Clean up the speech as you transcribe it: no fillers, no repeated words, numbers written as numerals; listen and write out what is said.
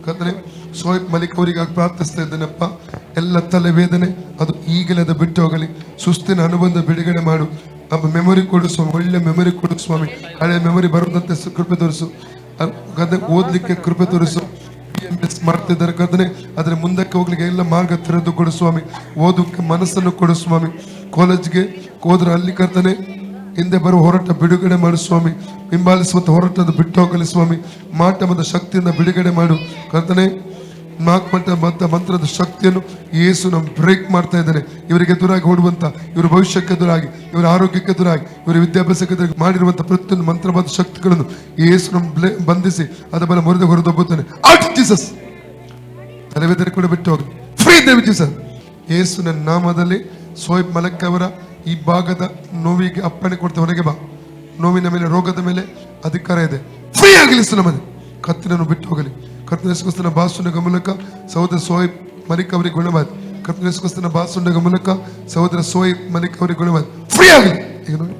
ಕರ್ತನೆ ಸೋಯಿಬ್ ಮಲಿಕ್ ಅವರಿಗಾಗಿ ಪ್ರಾರ್ಥಿಸ್ತಾ ಇದ್ದೇನಪ್ಪ. ಎಲ್ಲ ತಲೆವೇದನೆ ಅದು ಈಗಲೇ ಅದು ಬಿಟ್ಟು ಹೋಗಲಿ. ಸುಸ್ತಿನ ಅನುಬಂಧ ಬಿಡುಗಡೆ ಮಾಡು. ಮೆಮೊರಿ ಕೊಡು ಸ್ವಾಮಿ, ಒಳ್ಳೆ ಮೆಮೊರಿ ಕೊಡು ಸ್ವಾಮಿ. ಹಳೆ ಮೆಮೊರಿ ಬರುವಂತೆ ಕೃಪೆ ತೋರಿಸು. ಓದ್ಲಿಕ್ಕೆ ಕೃಪೆ ತೋರಿಸು. ಮಾಡ್ತಿದ್ದಾರೆ ಕರ್ತನೆ, ಅದ್ರ ಮುಂದಕ್ಕೆ ಹೋಗ್ಲಿಕ್ಕೆ ಎಲ್ಲ ಮಾರ್ಗ ತೆರೆದು ಕೊಡು ಸ್ವಾಮಿ. ಓದಕ್ಕೆ ಮನಸ್ಸನ್ನು ಕೊಡು ಸ್ವಾಮಿ. ಕಾಲೇಜ್ಗೆ ಹೋದ್ರೆ ಅಲ್ಲಿ ಕರ್ತನೆ ಹಿಂದೆ ಬರುವ ಹೋರಾಟ ಬಿಡುಗಡೆ ಮಾಡು ಸ್ವಾಮಿ. ಹಿಂಬಾಲಿಸುವಂತ ಹೋರಾಟದ ಬಿಟ್ಟು ಹೋಗಲಿ ಸ್ವಾಮಿ. ಮಾಟಮದ ಶಕ್ತಿಯಿಂದ ಬಿಡುಗಡೆ ಮಾಡು ಕರ್ತನೆ. ಮಂತ್ರದ ಶಕ್ತಿಯನ್ನು ಯೇಸು ನಾವು ಬ್ರೇಕ್ ಮಾಡ್ತಾ ಇದ್ದಾನೆ. ಇವರಿಗೆ ಎದುರಾಗಿ ಓಡುವಂತ, ಇವರ ಭವಿಷ್ಯಕ್ಕೆ ಎದುರಾಗಿ, ಇವರ ಆರೋಗ್ಯಕ್ಕೆ ಎದುರಾಗಿ, ಇವರ ವಿದ್ಯಾಭ್ಯಾಸಕ್ಕೆ ಎದುರಾಗಿ ಮಾಡಿರುವಂತ ಪ್ರತಿಯೊಂದು ಮಂತ್ರವಾದ ಶಕ್ತಿಗಳನ್ನು ಯೇಸು ನಮ್ಮ ಬಂಧಿಸಿ ಅದ ಬಲ ಮುರಿದು ಹೊರದೊಬ್ಬುತ್ತಾನೆ. ಜೀಸಸ್ ತಲೆವೇದನೆ ಕೂಡ ಬಿಟ್ಟು ಹೋಗಿ ಫ್ರೀ ದೇವಿ ಜೀಸಸ್. ಯೇಸುವಿನ ನಾಮದಲ್ಲಿ ಸೋಯಿಬ್ ಮಲಕ್ ಅವರ ಈ ಭಾಗದ ನೋವಿಗೆ ಅಪ್ಪಣೆ ಕೊಡ್ತಾ ಹೊರಗೆ ಬಾ. ನೋವಿನ ಮೇಲೆ, ರೋಗದ ಮೇಲೆ ಅಧಿಕಾರ ಇದೆ. ಫ್ರೀ ಆಗಲಿ ನಮ್ಮನೆ. ಕತ್ತಿನನ್ನು ಬಿಟ್ಟು ಹೋಗಲಿ. ಕರ್ತನ ಬಾಸುಂಡಗ ಮೂಲಕ ಸಹೋದರ ಸೋಯಿಬ್ ಮಲಿಕ್ ಅವರಿಗೆ ಗುಣವಾದ. ಕರ್ತನ ಬಾಸುಂಡಗ ಮೂಲಕ ಸಹೋದರ ಸೋಯಿಬ್ ಮಲಿಕ್ ಅವರಿಗೆ ಗುಣವಾದ. ಫ್ರೀ ಆಗಲಿ ಈಗ ನೋಡಿ.